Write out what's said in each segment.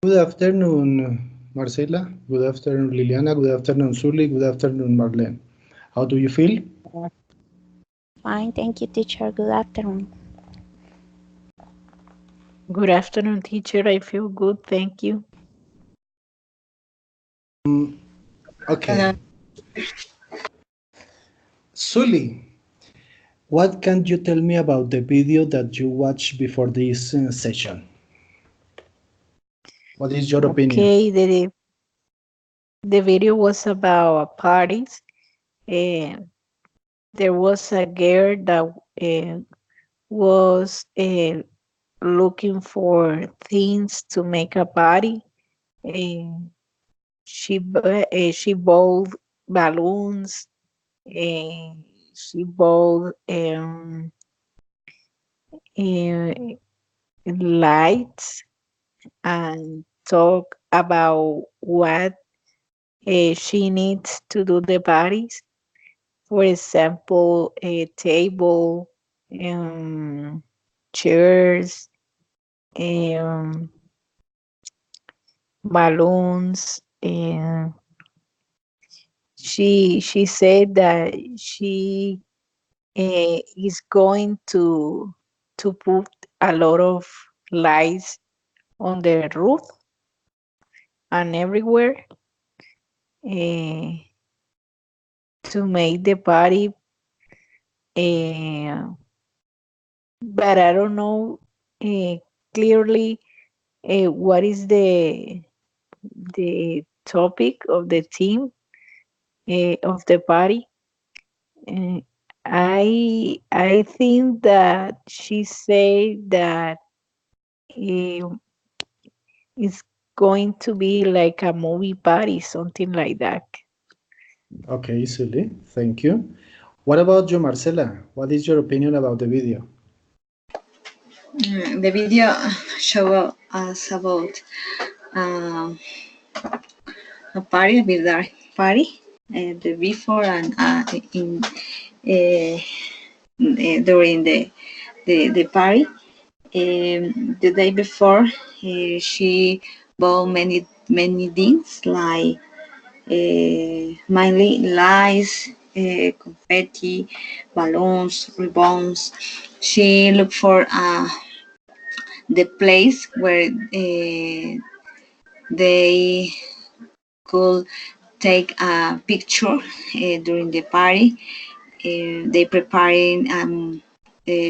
Good afternoon, Marcela. Good afternoon, Liliana. Good afternoon, Sully. Good afternoon, Marlene. How do you feel? Fine, thank you, teacher. Good afternoon. Good afternoon, teacher. I feel good, thank you. Okay. Sully, what can you tell me about the video that you watched before this session? What is your opinion? Okay, the video was about parties, and there was a girl that was looking for things to make a party, and she bought balloons, and she bought uh, lights, and talk about what she needs to do the parties. For example, a table, um, chairs, um, balloons. And she said that she is going to put a lot of lights on the roof and everywhere, uh, to make the party. Uh, but I don't know uh, clearly what is the topic of the theme of the party. Uh, I think that she said that uh, it's going to be like a movie party, something like that. Okay, Sully, thank you. What about you, Marcela? What is your opinion about the video? The video show us about um, a party, a birthday party, the before and in during the party. The day before, she bought many things like mainly lights, confetti, balloons, ribbons. She looked for the place where they could take a picture during the party. They preparing and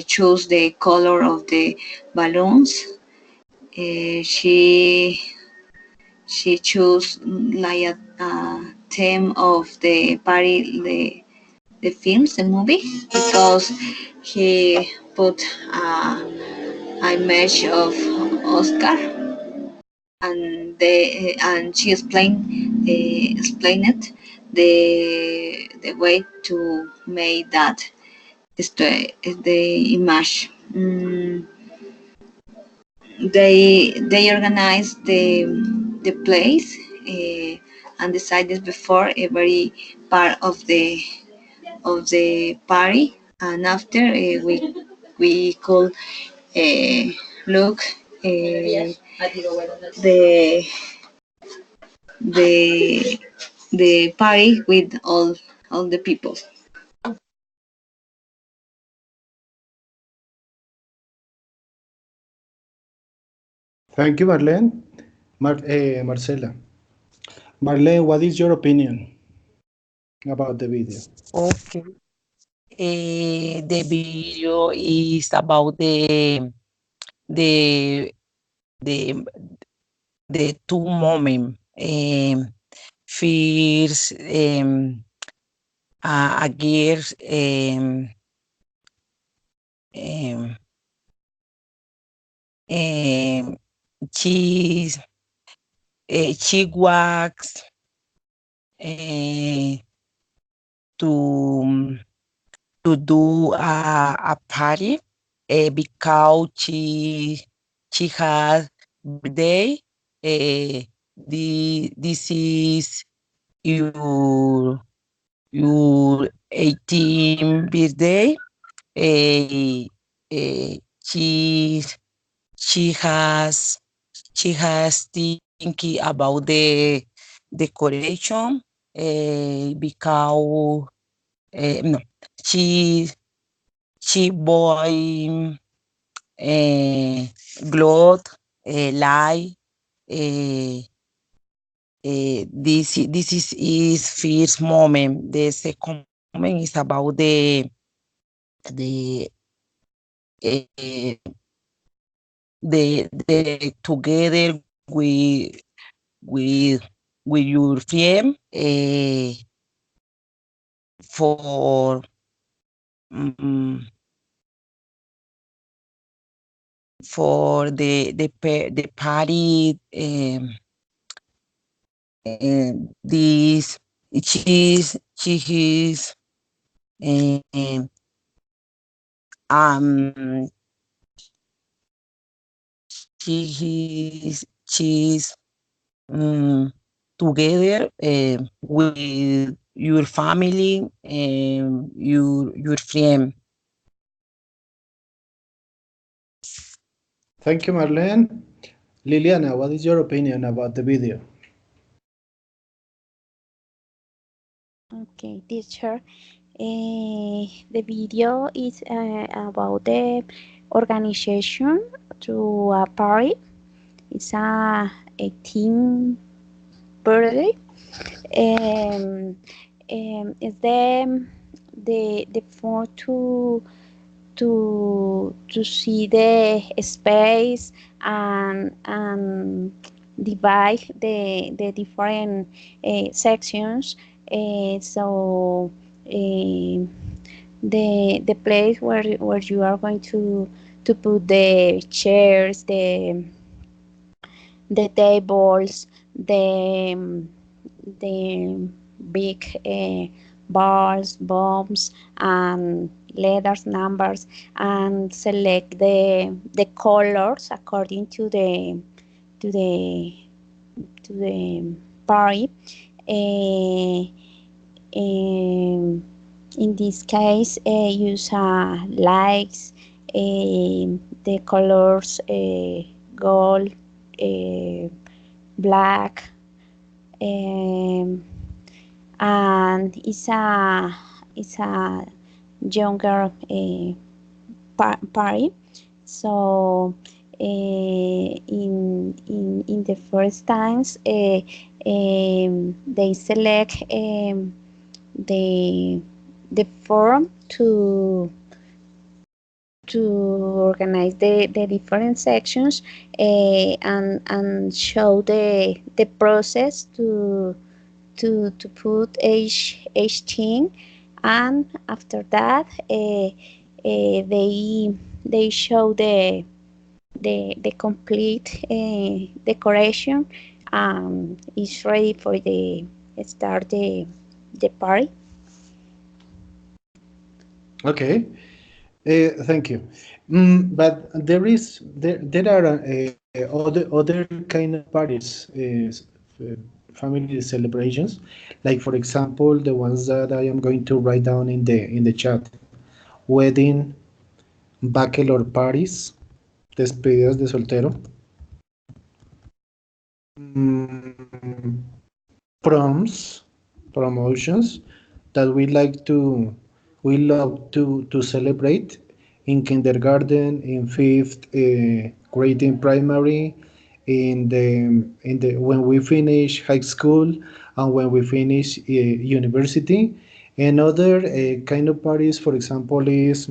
choose the color of the balloons. She chose like a theme of the party, the films, the movie, because he put a image of Oscar, and she explained it the way to make that is the image. They organized the place and decided before every part of the party, and after we could uh, look the the the party with all the people. Thank you, Marlene. Marcela. Marlene, what is your opinion about the video? Okay. The video is about the the the two moment. First, a girl, um, um, she she walks uh, to do a party because she has birthday. This is your your 18th birthday. Uh, uh, she she has she has thinking about the decoration because no, she buy cloth, light. This is his first moment. The second moment is about the uh, the together with with with your friend for mm, for the party. This she is um, um she's together with your family and your friend. Thank you, Marlene. Liliana, what is your opinion about the video? Okay, teacher. The video is about the organization to a party. It's a 18th birthday. Um, it's the phone to see the space and divide the different sections. So the place where you are going to put the chairs, the tables, the big bars, bombs, and letters, numbers, and select the colors according to the to the party. Uh, in this case, use lights, the colors gold, black, um, and it's a younger party. So in the first times, they select the the form to organize the different sections and show the process to put each thing, and after that they show the complete decoration. Is ready for the start the party. Okay, thank you. But there are other kind of parties, family celebrations, like for example the ones that I am going to write down in the chat: wedding, bachelor parties, despedidas de soltero, mm, proms, promotions that we love to celebrate in kindergarten, in fifth grade in primary, in the when we finish high school and when we finish university, and other kind of parties. For example, is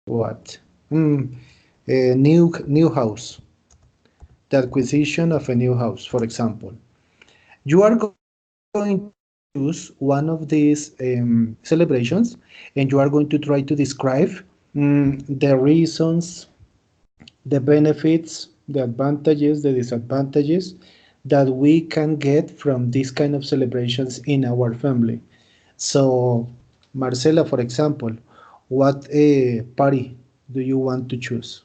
what a new house, the acquisition of a new house, for example. You are going to choose one of these celebrations, and you are going to try to describe the reasons, the benefits, the advantages, the disadvantages that we can get from these kind of celebrations in our family. So, Marcela, for example, what party do you want to choose?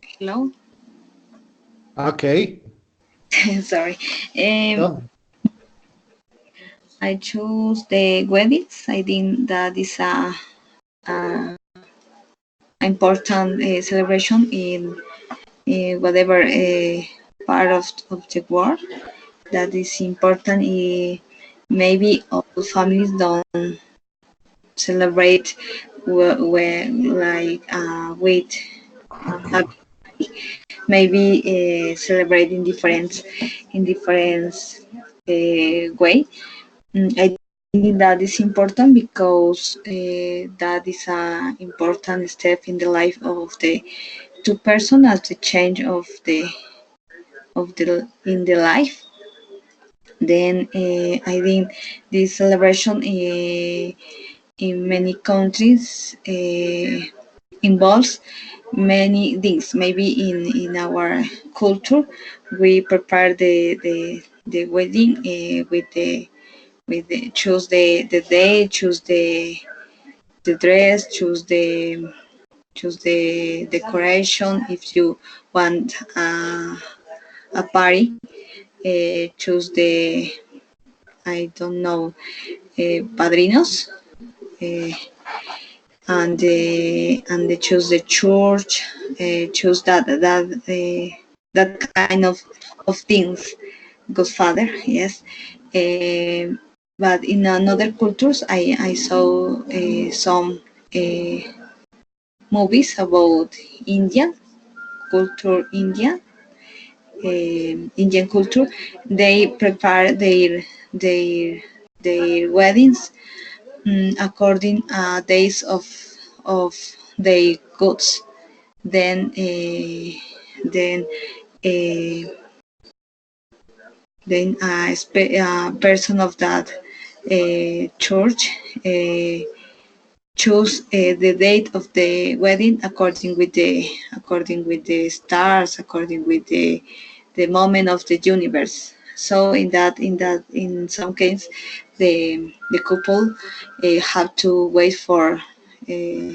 Hello. Okay. Sorry. Oh, I choose the weddings. I think that is a important celebration in whatever part of the world. That is important. Maybe all families don't celebrate like with happy, maybe celebrate in different way. I think that is important because that is an important step in the life of the two person as the change of the in the life. Then I think this celebration in many countries involves many things. Maybe in our culture, we prepare the wedding with the choose the day, choose the dress, choose the decoration. If you want a party, choose the, I don't know, padrinos, uh, and they choose the church, choose that kind of things. Godfather, yes. But in another cultures, I saw some uh, movies about Indian culture, Indian culture. They prepare their weddings according days of their goods. Then uh, a person of that church uh, choose the date of the wedding according with the stars, according with the moment of the universe. So in some case, the couple have to wait for uh,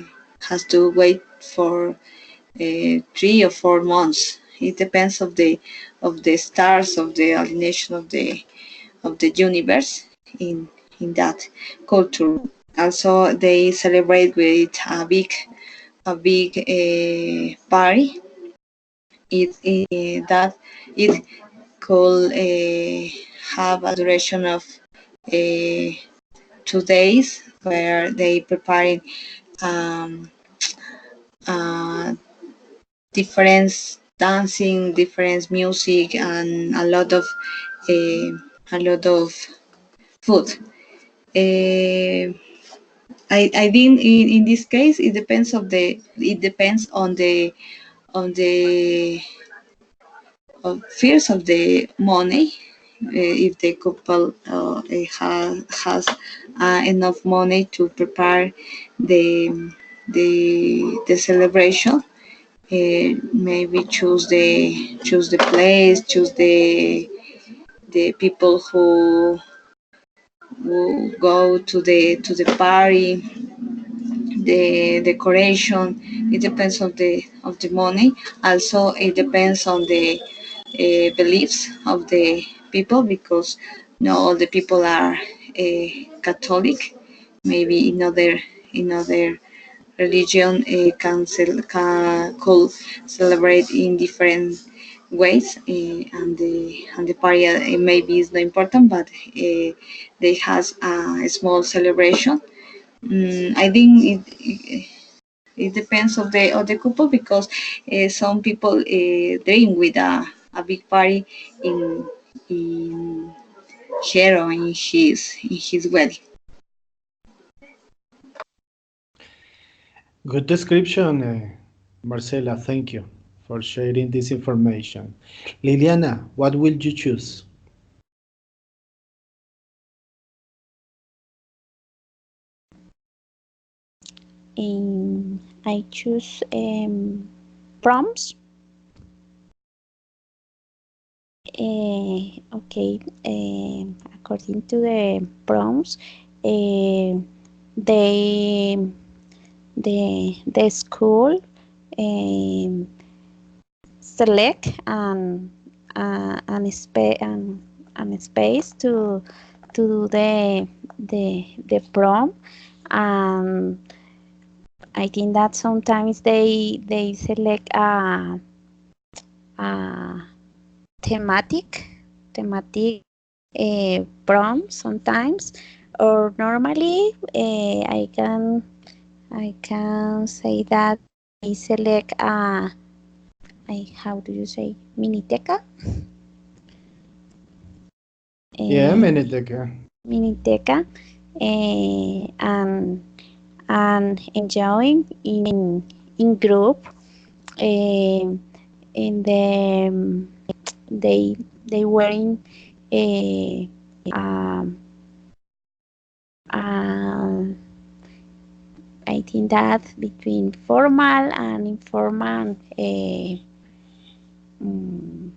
has to wait for 3 or 4 months. It depends of the stars, of the alignation of the universe in that culture. Also, they celebrate with a big party. That it could have a duration of 2 days, where they preparing um, uh, different dancing, different music, and uh, a lot of food. Uh, I think in this case it depends on the fears of the money. If the couple has enough money to prepare the the celebration, maybe choose the place, choose the people who go to the party, the decoration. It depends of the money. Also, it depends on the beliefs of the people, because not all the people are Catholic. Maybe in other religion could celebrate in different ways, and the party maybe is not important, but they has a small celebration. I think it depends of the couple, because some people dream with a big party in her or in his wedding. good description, Marcela. Thank you for sharing this information. Liliana, what will you choose? I choose prompts. Okay, according to the prompts, uh, they the school um, select an space to do the prom. And I think that sometimes they select a thematic prom sometimes, or normally I can say that I select how do you say, miniteca? Yeah, Uh, Miniteca. Miniteca, and enjoying in group. Uh, in the they wearing a um, um, I think that between formal and informal mm,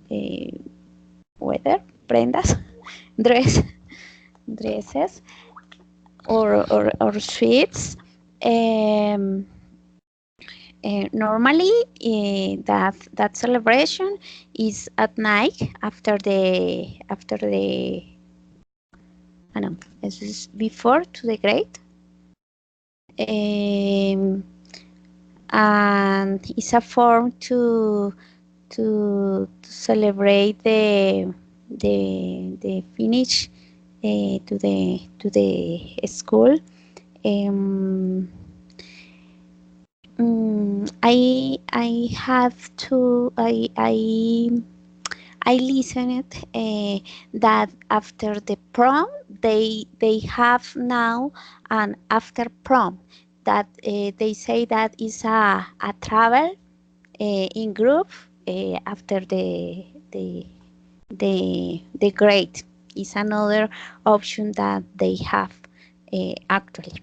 eh, weather prendas dress dresses or suits. Um, Normally, that celebration is at night after the I know this is before to the grade, and it's a form to celebrate the finish to the school. Um, I have to I listened that after the prom they have now an after prom, that they say that is a travel in group after the grade is another option that they have actually.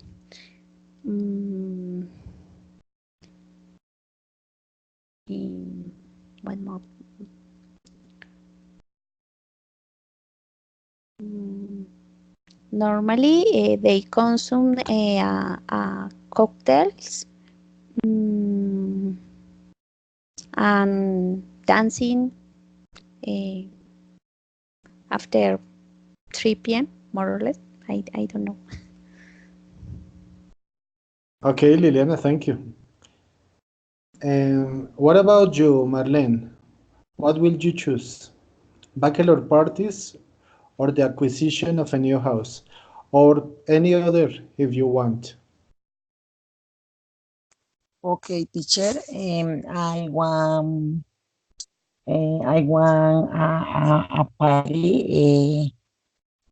Mm, mm, one more. Mm, Normally, they consume cocktails, mm, and dancing uh, after 3 p.m. more or less. I don't know. Okay, Liliana, thank you. What about you, Marlene? What will you choose? Bachelor parties or the acquisition of a new house? Or any other if you want. Okay, teacher. I want a party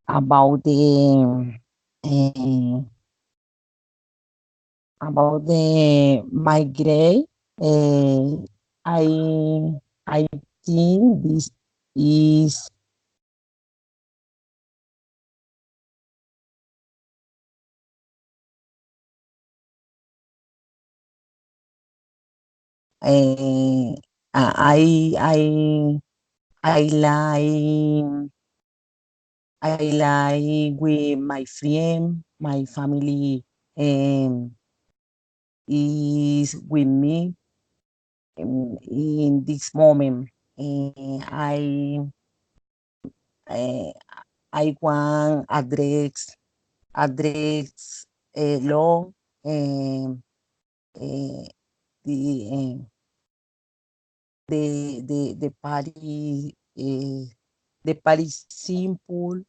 about uh, my grade. Uh, I I think this is uh, I like with my friend, my family is with me in this moment. Uh, I want address long um, uh, the the party the party simple.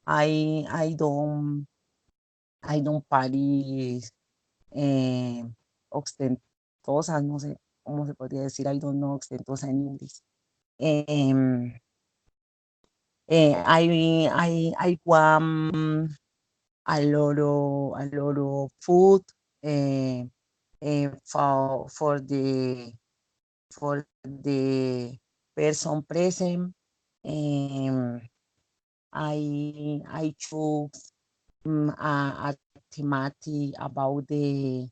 I I don't I don't party eh, ostentosas, no sé cómo se podría decir, I don't know ostentosa en inglés. Em, I want a lot of food eh, for the person present. Um, I choose a thematic about the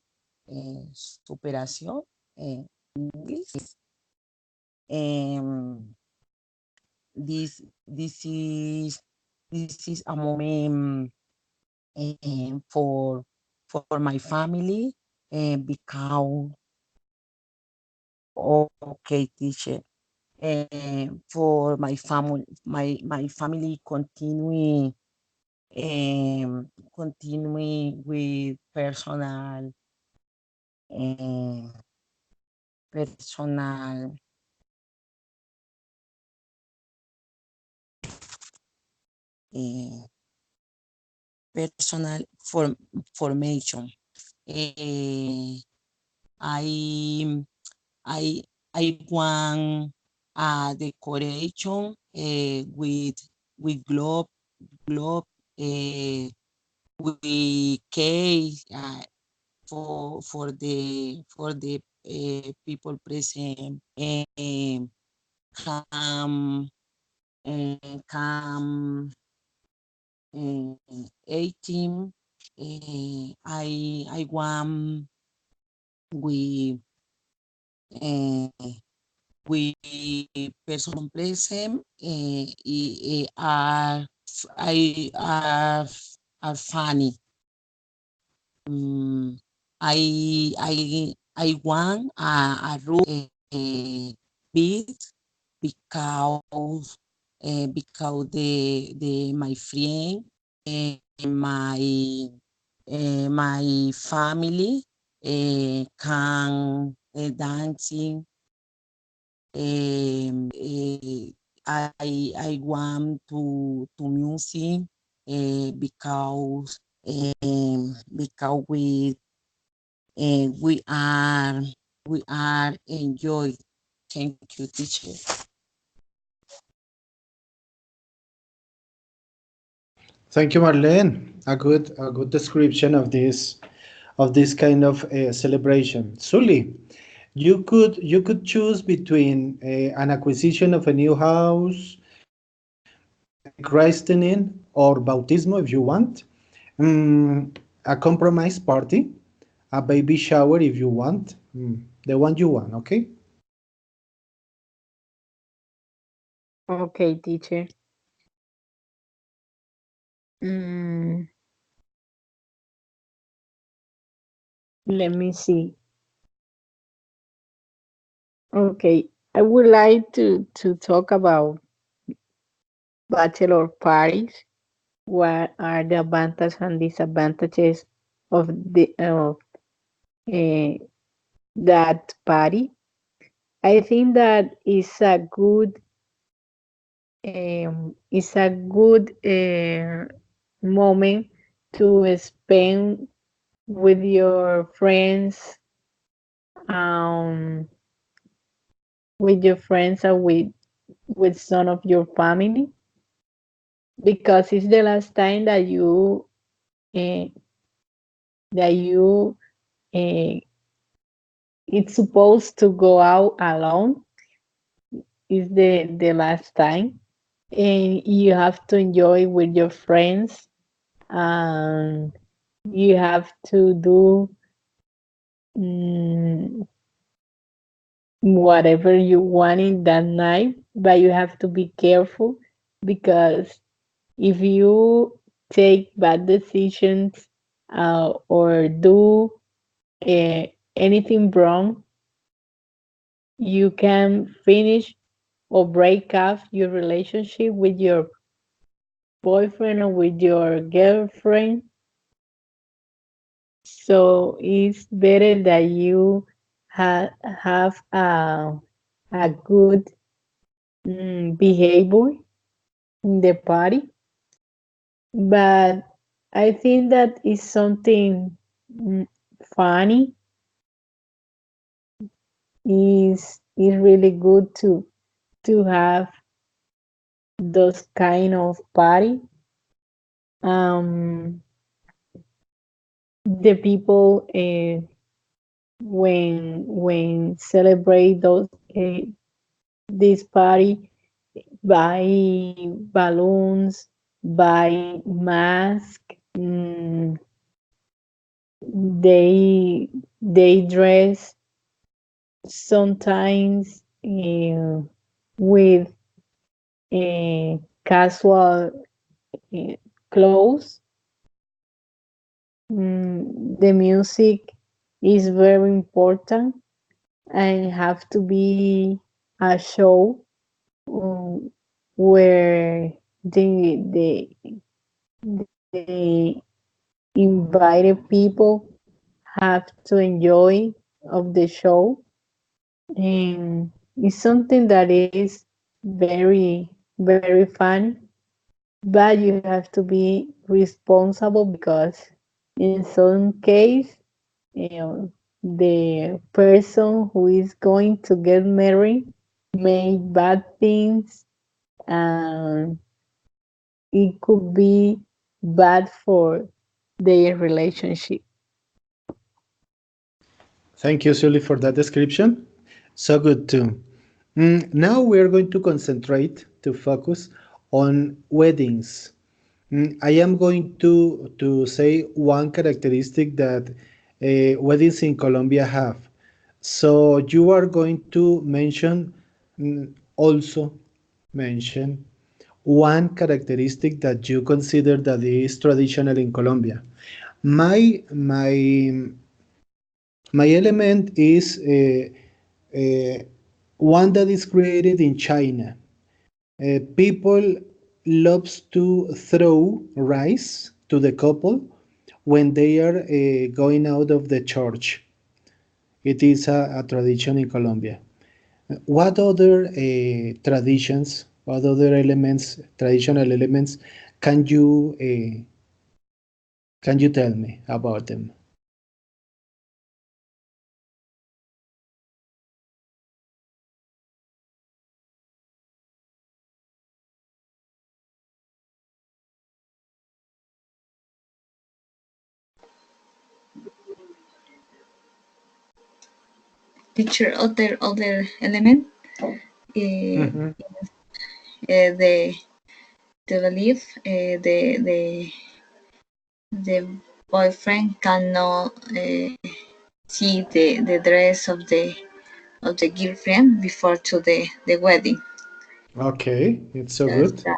superación in English. Um, this is a moment for my family because Okay, teacher. For my family continuing with um, personal uh, personal formation. I I I want a decoration with globe with cake for the people present. Come come 18. I want we uh, we person present are funny. Mm, I want a room big because the my friend and my family can dancing. I want to music because we are enjoy. Thank you, teacher. Thank you, Marlene. A good description of this kind of celebration. Sully, you could choose between an acquisition of a new house, christening, or bautismo if you want, a compromise party, a baby shower if you want, the one you want. Okay. Okay, teacher. Mm, let me see. Okay, I would like to talk about bachelor parties. What are the advantages and disadvantages of uh, that party? I think that is a good moment to spend with your friends, um, and with some of your family, because it's the last time uh, that you uh, it's supposed to go out alone. Is the last time, and you have to enjoy with your friends. And you have to do mm, whatever you want in that night, but you have to be careful, because if you take bad decisions or do uh, anything wrong, you can finish or break off your relationship with your boyfriend or with your girlfriend. So it's better that you have a good behavior in the party. But I think that is something mm, funny. Is really good to have those kind of party. Um, the people when celebrate those this party, buy balloons, buy mask. They dress sometimes with casual uh, clothes. The music is very important, and have to be a show where the invited people have to enjoy of the show, and it's something that is very fun, but you have to be responsible because in some case, you know, the person who is going to get married make bad things, and it could be bad for their relationship. Thank you, Sully, for that description. So good too. Now we are going to concentrate to focus on weddings. I am going to say one characteristic that weddings in Colombia have. So you are going to mention also mention one characteristic that you consider that is traditional in Colombia. My element is one that is created in China. People loves to throw rice to the couple when they are going out of the church. It is a tradition in Colombia. What other traditions, what other elements, traditional elements, can you tell me about them? Teacher, other element, uh, Mhm. the belief, the boyfriend cannot see the dress of the girlfriend before to the wedding. Okay, it's so That's good.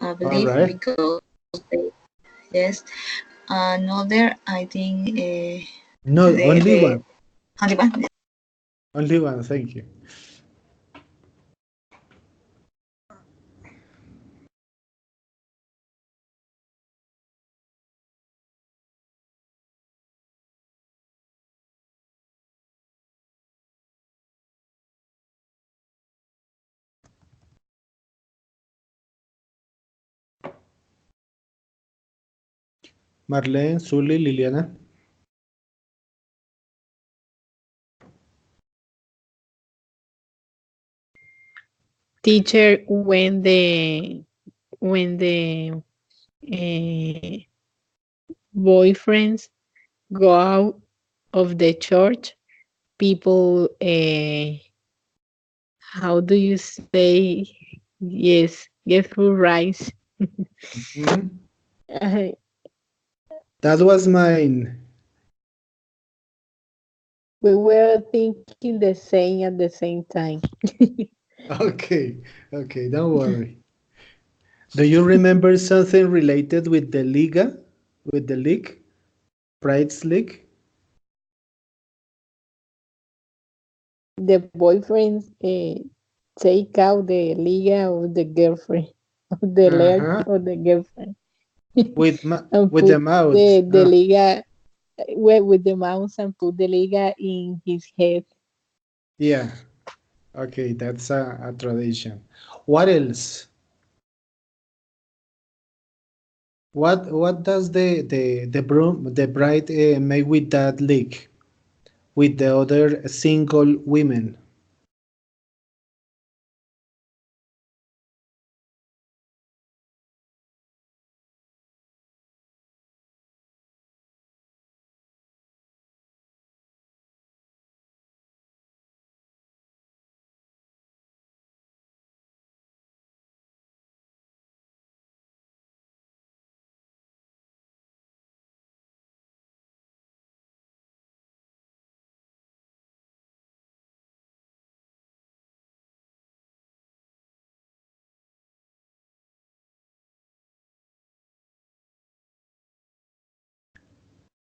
a All belief right. because yes. Another, I think, No, only the one. only one. Only one. Thank you. Marlene, Zully, Liliana. Teacher, when the uh, boyfriends go out of the church, people, how do you say, yes, get through rice. Mhm. Uh, That was mine. we were thinking the same at the same time. Okay, okay, don't worry. Do you remember something related with the Liga? With the league? Pride's League? The boyfriends take out the liga of the girlfriend, of the leg Uh-huh. of the girlfriend, and With the put mouth. the liga with the mouse, and put the liga in his head. Yeah. Okay, that's a tradition. What else? What does the bride make with that league? With the other single women?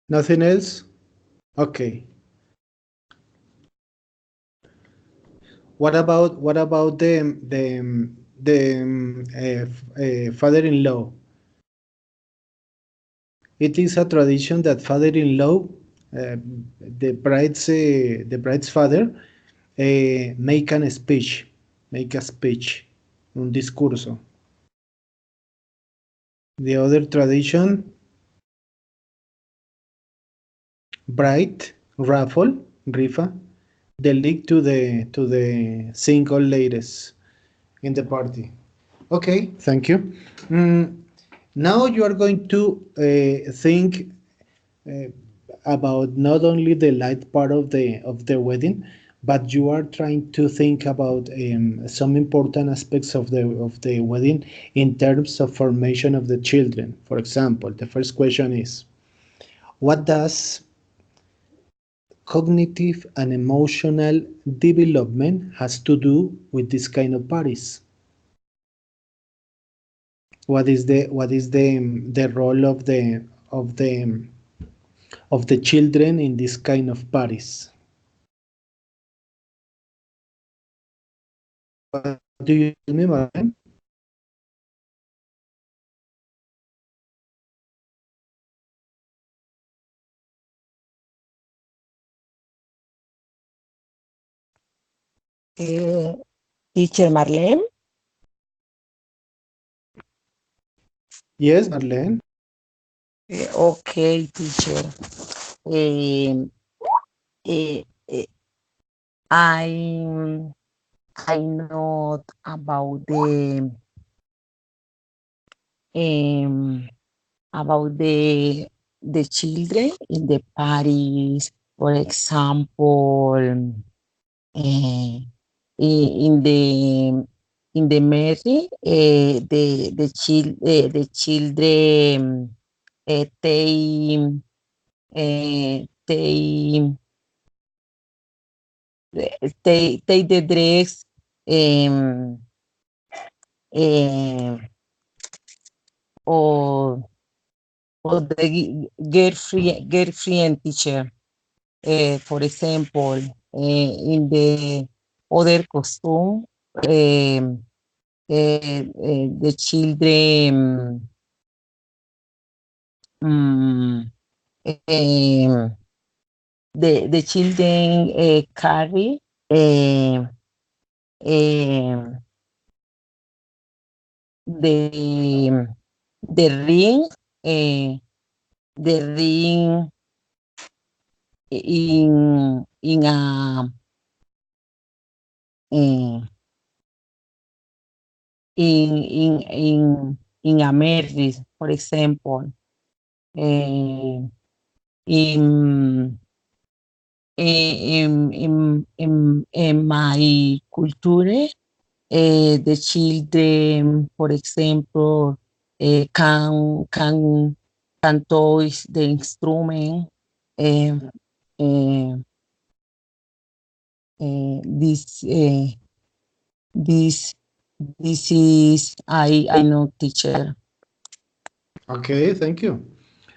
Nothing else? Okay. What about father-in-law? It is a tradition that father-in-law, the bride's father, make a speech, un discurso. The other tradition, bride, raffle, rifa, the league to the single ladies in the party. Okay, thank you. Now you are going to think uh, about not only the light part of the wedding, but you are trying to think about some important aspects of the wedding in terms of formation of the children. For example, the first question is, what does cognitive and emotional development has to do with this kind of parties? What is the role of the children in this kind of parties? What do you tell me, Marlene? Eh, Teacher Marlene. Yes, Marlene. Okay, teacher. Um, eh, eh, I know about um the children in the parties, for example, in the Mary, the children they take the dress um, um, or the girlfriend teacher. For example, in the other costume, the children um, um, the children carry um, um, the the ring uh, the ring in a in in a marriage, for example, uh, in in my culture, the children, for example, can toys the instrument. Um, uh, this this this is I know teacher. Okay, thank you.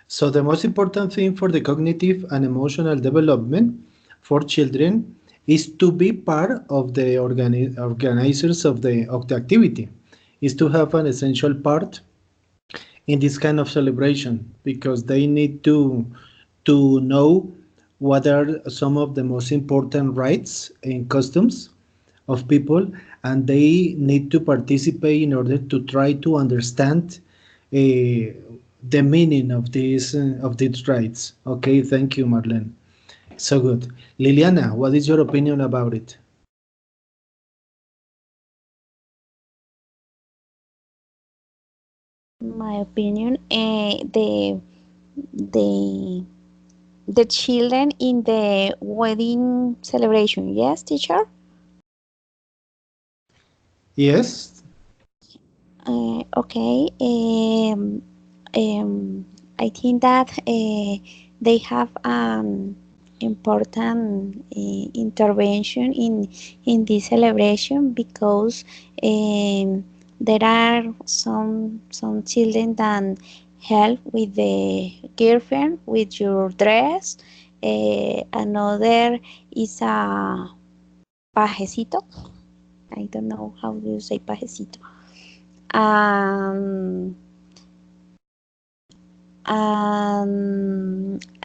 So the most important thing for the cognitive and emotional development for children is to be part of the organizers of the activity. Is to have an essential part in this kind of celebration because they need to know what are some of the most important rights and customs of people, and they need to participate in order to try to understand the meaning of these rights. Okay, thank you, Marlene. So good. Liliana, what is your opinion about it? My opinion, the the children in the wedding celebration. Yes, teacher. Yes. Okay. I think that they have an important intervention in this celebration because there are some children that help with the girlfriend with your dress. Another is pajecito. I don't know how you say pajecito. And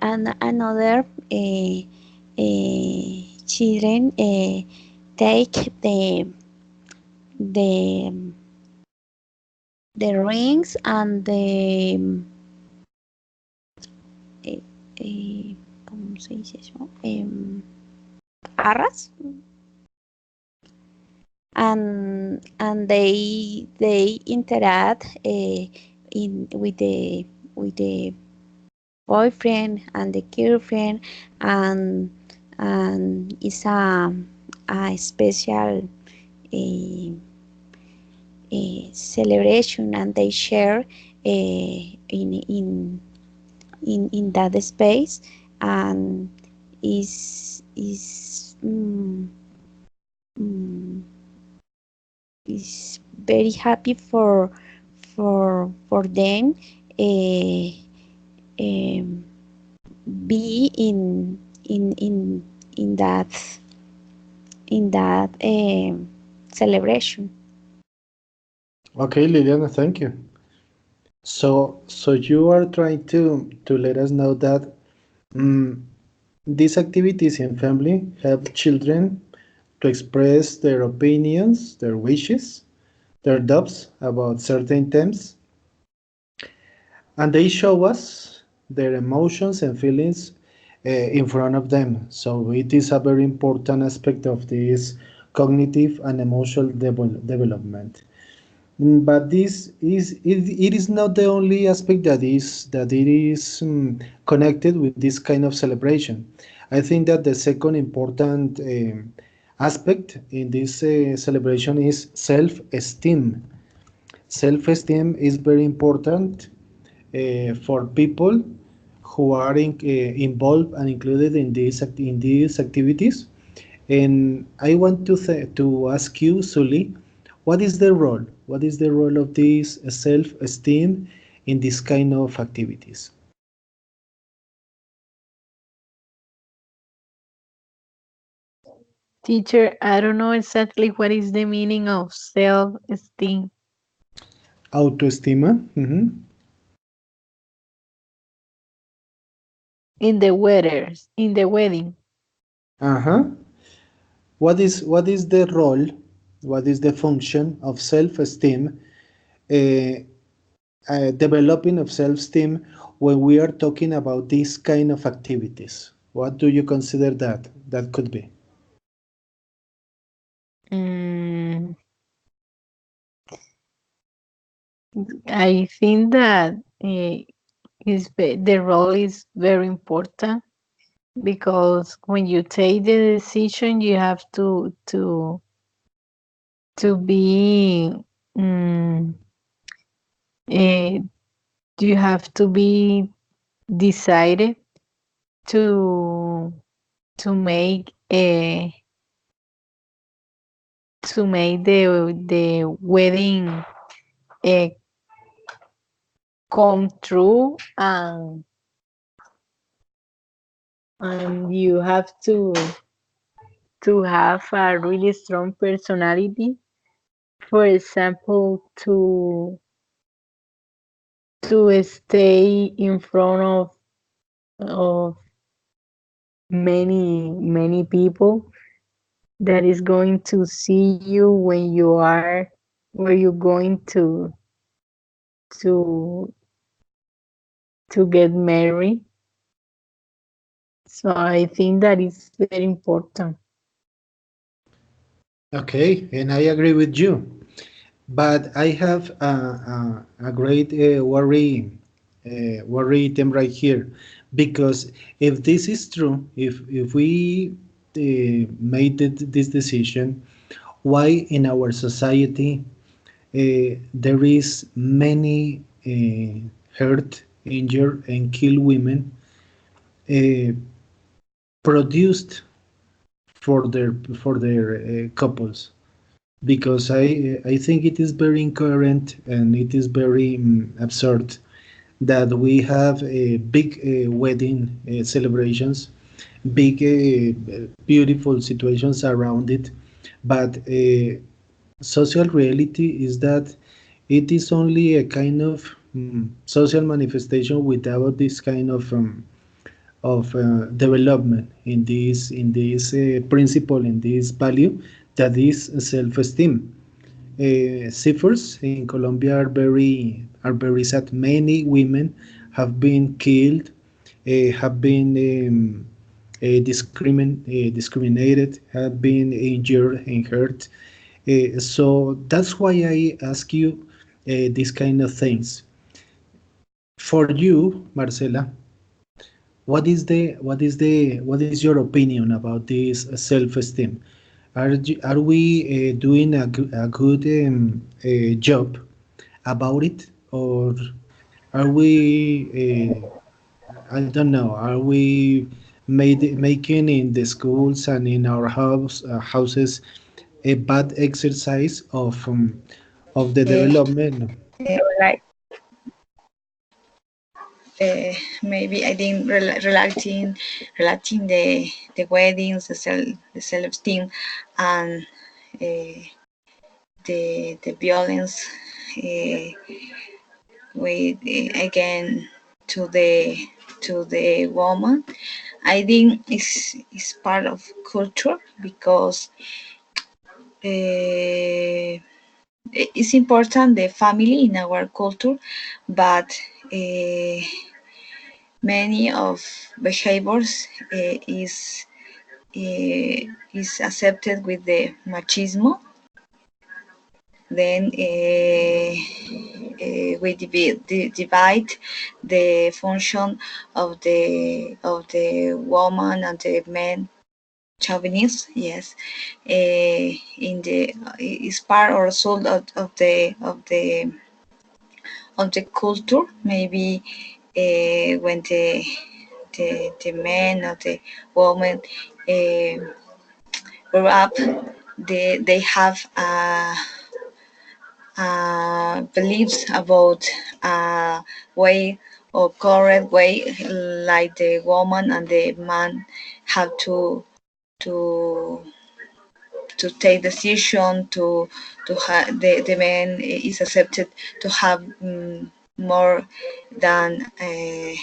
another children take the the rings and the ¿cómo se dice eso? Arras, and they interact with the boyfriend and the girlfriend, and it's a special celebration, and they share in that space, and is is very happy for them be in that celebration. Okay, Liliana, thank you. So you are trying to let us know that these activities in family help children to express their opinions, their wishes, their doubts about certain themes, and they show us their emotions and feelings in front of them. So it is a very important aspect of this cognitive and emotional development. But it is not the only aspect that it is connected with this kind of celebration. I think that the second important aspect in this celebration is self-esteem. Self-esteem is very important for people who are involved and included in these activities. And I want to ask you, Suli, what is the role? What is the role of this self-esteem in this kind of activities? Teacher, I don't know exactly what is the meaning of self-esteem. Autoestima. In the wedding. Uh-huh. What is the role? What is the function of self-esteem? Uh, Developing of self-esteem when we are talking about these kind of activities. What do you consider that could be? Mm, I think that the role is very important, because when you take the decision, you have to be eh, you have to be decided to to make a to make the wedding come true, and you have to have a really strong personality, for example, to stay in front of many people that is going to see you when you are where you're going to to get married. So I think that is very important. Okay, and I agree with you. But I have a great worry item right here, because if this is true, if we made this decision, why in our society there is many hurt, injure, and kill women uh, produced for their couples? Because I think it is very incoherent and it is very absurd that we have big wedding celebrations, big beautiful situations around it, but social reality is that it is only a kind of social manifestation without this kind of development in this principle, in this value that is self-esteem. Ciphers in Colombia are very sad. Many women have been killed, have been discriminated, have been injured and hurt. So that's why I ask you these kind of things. For you, Marcela, what is your opinion about this self-esteem? Are we doing a good job about it, or are we I don't know, are we making in the schools and in our houses a bad exercise of the Uh, development? like maybe I think relating the weddings, the self esteem, and uh, the violence with again to the woman. I think is part of culture because it's important the family in our culture, but uh, many of behaviors is accepted with the machismo. Then divide the function of the woman and the man chauvinist, yes, in the is part or result of the culture. Maybe when the man or the woman grow up, they have beliefs about a way or correct way, like the woman and the man have to to take decision to have the man is accepted to have more than a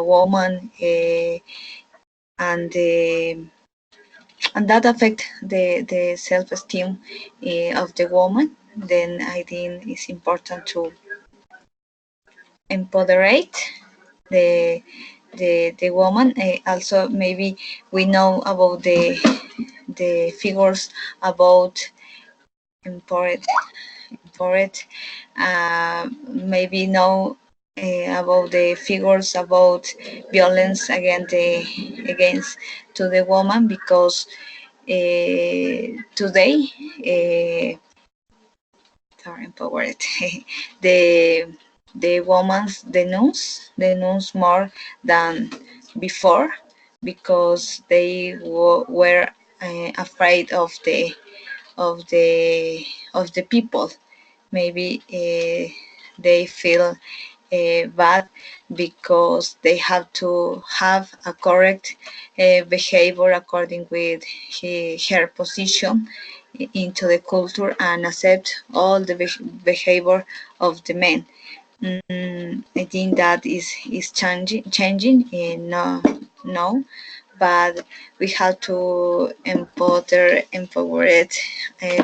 woman, and and that affect the self-esteem of the woman. Then I think it's important to empoderate the the woman. Also, maybe we know about the figures about empowered empowered. Maybe know about the figures about violence against to the woman because today sorry, empowered the the woman's denounce more than before because they were afraid of the of the people. Maybe they feel bad because they have to have a correct behavior according with her position into the culture and accept all the behavior of the men. I think that is changing in no, but we have to empower it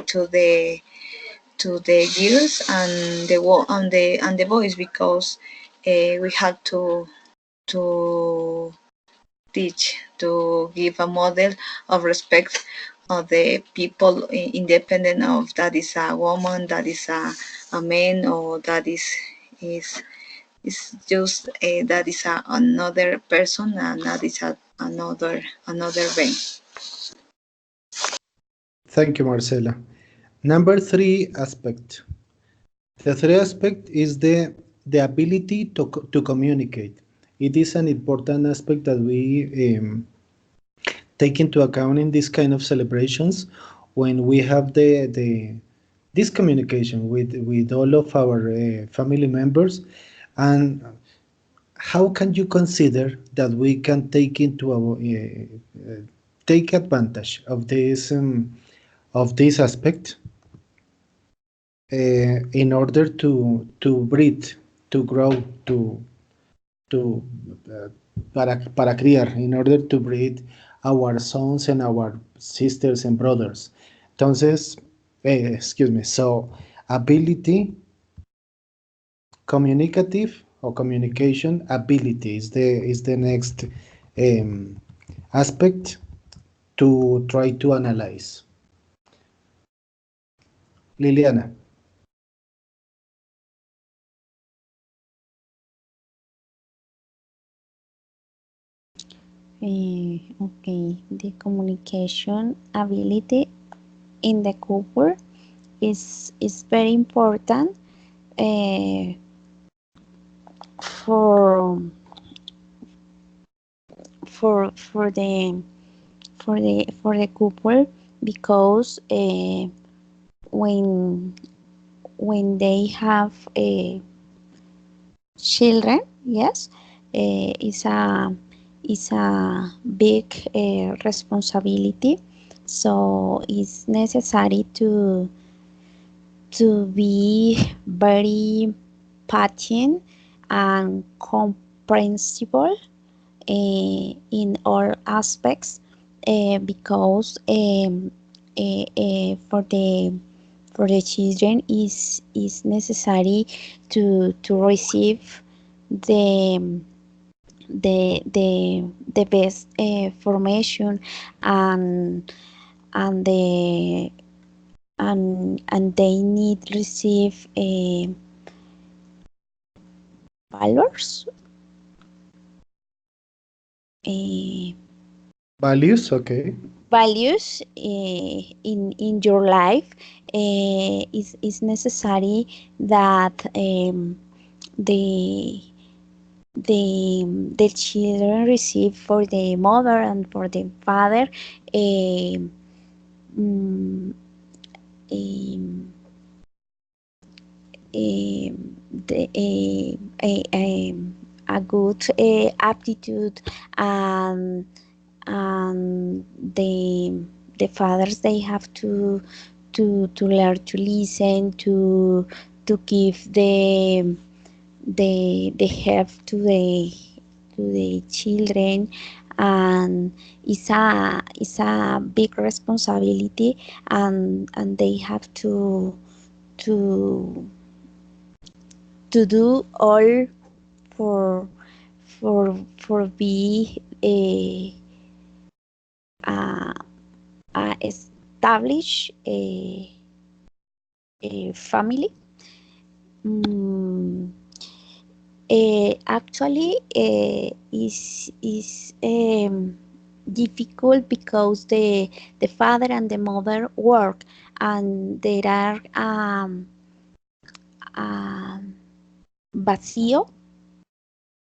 to the girls and and the boys because we have to teach to give a model of respect of the people independent of that is a woman, that is a man, or that is just that is another person and that is another being. Thank you, Marcela. Number three aspect. The third aspect is the ability to communicate. It is an important aspect that we take into account in this kind of celebrations when we have the this communication with all of our family members. And how can you consider that we can take into our take advantage of this of this aspect in order to breed, to grow, to para criar, in order to breed our sons and our sisters and brothers. Entonces, excuse me. So, ability, communicative or communication ability is the next um, aspect to try to analyze. Liliana. Okay, the communication ability in the couple is very important for for the couple because when they have children, yes, is a big responsibility. So it's necessary to be very patient and comprehensible in all aspects because for the children is necessary to receive the the best formation and the and they need receive valors uh, Values, okay. values in your life is necessary that the the children receive for the mother and for the father um, um, um, a good aptitude and the fathers they have to learn to listen to give the help to the children and it's a big responsibility and they have to do all for be a, a establish a family. Mm, actually, is difficult because the father and the mother work, and there are um, vacío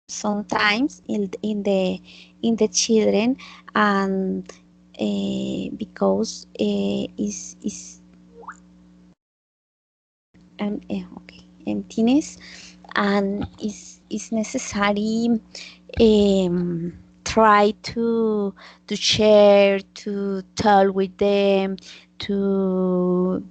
sometimes in the children and because is okay emptiness and is necessary try to share to talk with them to